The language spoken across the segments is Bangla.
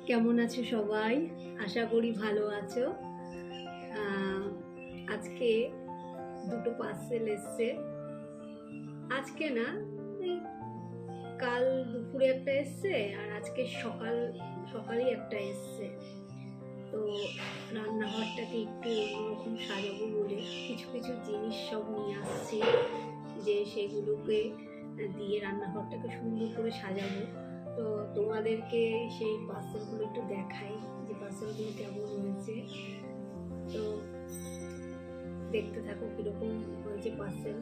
কেমন আছো সবাই? আশা করি ভালো আছো। আজকে দুটো পার্সেল এসছে। আজকে না, এই কাল দুপুরে একটা এসছে আর আজকে সকালেই একটা এসছে। তো রান্নাঘরটাকে একটু অন্যরকম সাজাবো বলে কিছু কিছু জিনিস সব নিয়ে আসছি, যে সেগুলোকে দিয়ে রান্নাঘরটাকে সুন্দর করে সাজাবো। তো তোমাদেরকে সেই পার্সেলগুলো একটু দেখাই, যে পার্সেলগুলো কেমন হয়েছে। তো দেখতে থাকো কিরকম হয়েছে পার্সেল।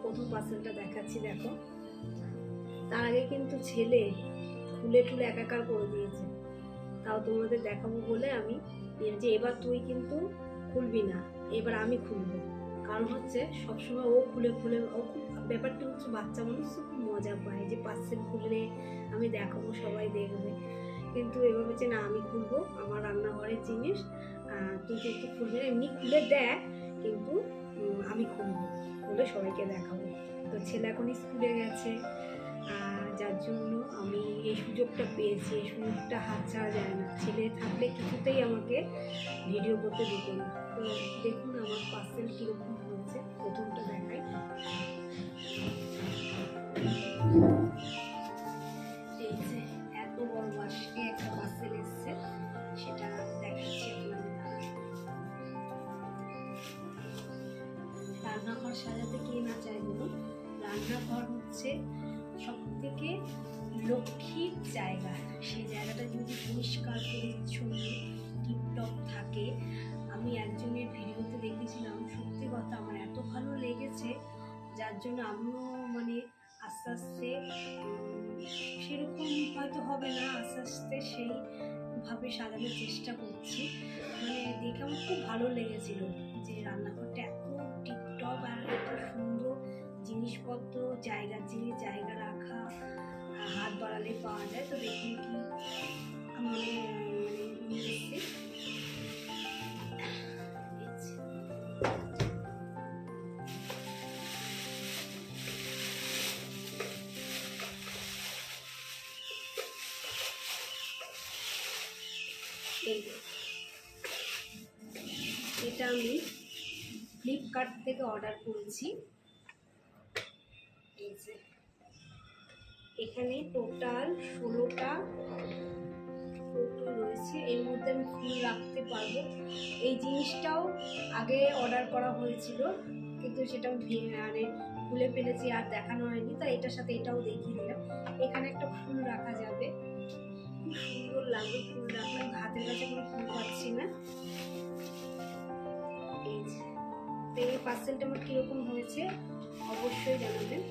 প্রথম পার্সেলটা দেখাচ্ছি, দেখো। তার আগে কিন্তু ছেলে খুলে টুলে একাকার করে দিয়েছে, তাও তোমাদের দেখাবো বলে আমি যে এবার তুই কিন্তু খুলবি না, এবার আমি খুলবো। কারণ হচ্ছে সবসময় ও খুলে খুলে, ও খুব ব্যাপারটা হচ্ছে বাচ্চা মানুষ তো খুব মজা পায় যে পার্সেল খুললে আমি দেখাবো, সবাই দেখবে। কিন্তু এবার হচ্ছে না, আমি খুলবো, আমার রান্নাঘরের জিনিস, তুই কিন্তু খুলবি না, এমনি খুলে দেখ, কিন্তু আমি খুলবো, খুলে সবাইকে দেখাবো। তো ছেলে এখন স্কুলে গেছে, যার জন্য আমি এই সুযোগটা পেয়েছি। এই সুযোগটা হাতছাড়া যায় না, ছেলে থাকলে কিছুতেই আমাকে ভিডিও করতে দিত না। তো দেখুন আমার পার্সেল কীরকম হয়েছে, প্রথমটা দেখাই। এই যে এত বড় বাস্কে একটা পার্সেল এসছে, সেটা দেখাচ্ছি আপনাদের। রান্নাঘর সাজাতে কে না চায় বলুন? রান্নাঘর হচ্ছে সব থেকে লক্ষ্মীর জায়গা। সেই জায়গাটা যদি পরিষ্কার পরিচ্ছন্ন টিপটপ থাকে। আমি একজনের ভিডিওতে দেখেছিলাম, সত্যি কথা আমার এত ভালো লেগেছে, যার জন্য আমিও মানে আস্তে আস্তে সেরকম হয়তো হবে না, আস্তে আস্তে সেইভাবে সাজানোর চেষ্টা করছি। মানে দেখে আমার খুব ভালো লেগেছিল যে রান্নাঘরটা এত টিপটপ আর এত সুন্দর, জিনিসপত্র জায়গা রাখা, হাত বাড়ালে পাওয়া যায়। তো দেখুন কি মানে এটা আমি ফ্লিপকার্ট থেকে অর্ডার করেছি। এই যে এখানে টোটাল 16টা কৌটো রয়েছে, এর মধ্যে আমি ফুল রাখতে পারবো। এই জিনিসটাও আগে অর্ডার করা হয়েছিল, কিন্তু সেটাও মানে খুলে ফেলেছি আর দেখানো হয়নি, তাই এটার সাথে এটাও দেখিয়ে দিলাম। এখানে একটা ফুল রাখা যাবে, খুব সুন্দর লাগবে ফুল রাখলে। হাতের কাছে কোনো ফুল পাচ্ছি না। এই পার্সেলটা আমার কিরকম হয়েছে অবশ্যই জানাবেন।